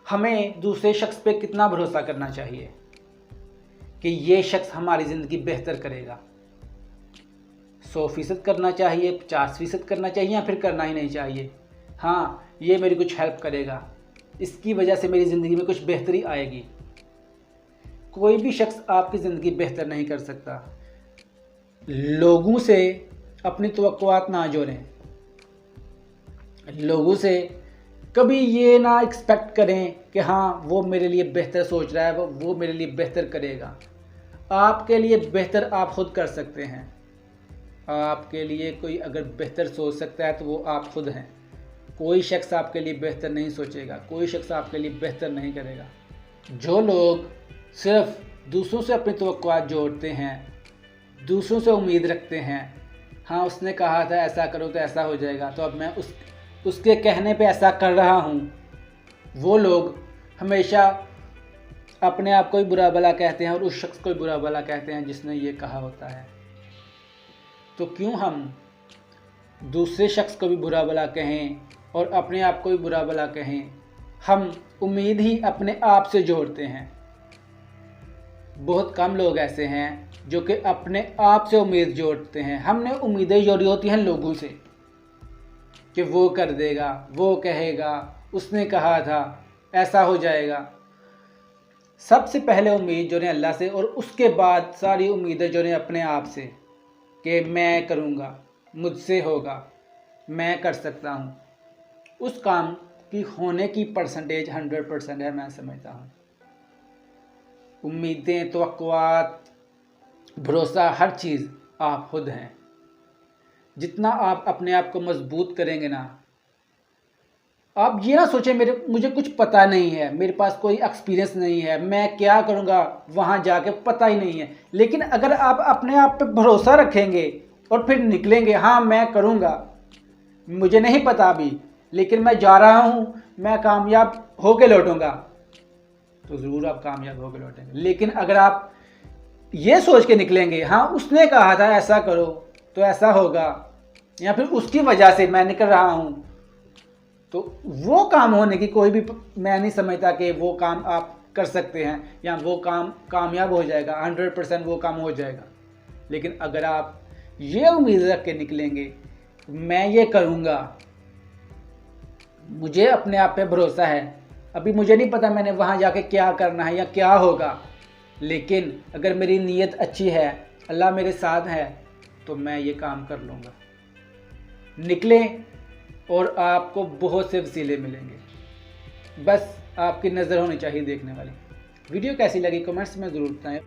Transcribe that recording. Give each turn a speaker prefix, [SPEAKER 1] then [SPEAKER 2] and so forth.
[SPEAKER 1] हमें दूसरे शख्स पे कितना भरोसा करना चाहिए कि ये शख्स हमारी ज़िंदगी बेहतर करेगा। 100% करना चाहिए, 50% करना चाहिए, या फिर करना ही नहीं चाहिए। हाँ, ये मेरी कुछ हेल्प करेगा, इसकी वजह से मेरी ज़िंदगी में कुछ बेहतरी आएगी। कोई भी शख्स आपकी ज़िंदगी बेहतर नहीं कर सकता। लोगों से अपनी तवक्कुआत ना जोड़ें। लोगों से कभी ये ना एक्सपेक्ट करें कि हाँ वो मेरे लिए बेहतर सोच रहा है, वो मेरे लिए बेहतर करेगा। आपके लिए बेहतर आप खुद कर सकते हैं। आपके लिए कोई अगर बेहतर सोच सकता है तो वो आप खुद हैं। कोई शख्स आपके लिए बेहतर नहीं सोचेगा, कोई शख्स आपके लिए बेहतर नहीं करेगा। जो लोग सिर्फ दूसरों से अपनी तवक्कुआत जोड़ते हैं, दूसरों से उम्मीद रखते हैं, हाँ उसने कहा था ऐसा करो तो ऐसा हो जाएगा, तो अब मैं उसके कहने पे ऐसा कर रहा हूँ, वो लोग हमेशा अपने आप को ही बुरा भला कहते हैं और उस शख्स को ही बुरा भला कहते हैं जिसने ये कहा होता है। तो क्यों हम दूसरे शख्स को भी बुरा भला कहें और अपने आप को भी बुरा भला कहें। हम उम्मीद ही अपने आप से जोड़ते हैं। बहुत कम लोग ऐसे हैं जो कि अपने आप से उम्मीद जोड़ते हैं। हमने उम्मीदें जोड़ी होती हैं लोगों से कि वो कर देगा, वो कहेगा, उसने कहा था, ऐसा हो जाएगा। सबसे पहले उम्मीद जोड़ें अल्लाह से और उसके बाद सारी उम्मीदें जोड़ें अपने आप से कि मैं करूँगा, मुझसे होगा, मैं कर सकता हूँ। उस काम की होने की परसेंटेज 100% है, मैं समझता हूँ। उम्मीदें, तवक्कुआत, भरोसा, हर चीज़ आप खुद हैं। जितना आप अपने आप को मजबूत करेंगे ना, आप ये ना सोचें मुझे कुछ पता नहीं है, मेरे पास कोई एक्सपीरियंस नहीं है, मैं क्या करूँगा वहाँ जाके पता ही नहीं है। लेकिन अगर आप अपने आप पे भरोसा रखेंगे और फिर निकलेंगे, हाँ मैं करूँगा, मुझे नहीं पता अभी लेकिन मैं जा रहा हूँ, मैं कामयाब होके लौटूँगा, तो ज़रूर आप कामयाब होके लौटेंगे। लेकिन अगर आप ये सोच के निकलेंगे, हाँ उसने कहा था ऐसा करो तो ऐसा होगा, या फिर उसकी वजह से मैं निकल रहा हूँ, तो वो काम होने की कोई भी, मैं नहीं समझता कि वो काम आप कर सकते हैं या वो काम कामयाब हो जाएगा। 100% वो काम हो जाएगा। लेकिन अगर आप ये उम्मीद रख के निकलेंगे, मैं ये करूँगा, मुझे अपने आप पे भरोसा है, अभी मुझे नहीं पता मैंने वहाँ जाके क्या करना है या क्या होगा, लेकिन अगर मेरी नीयत अच्छी है, अल्लाह मेरे साथ है, तो मैं ये काम कर लूँगा। निकलें और आपको बहुत से वसीले मिलेंगे। बस आपकी नज़र होनी चाहिए देखने वाली। वीडियो कैसी लगी कमेंट्स में ज़रूर बताएं।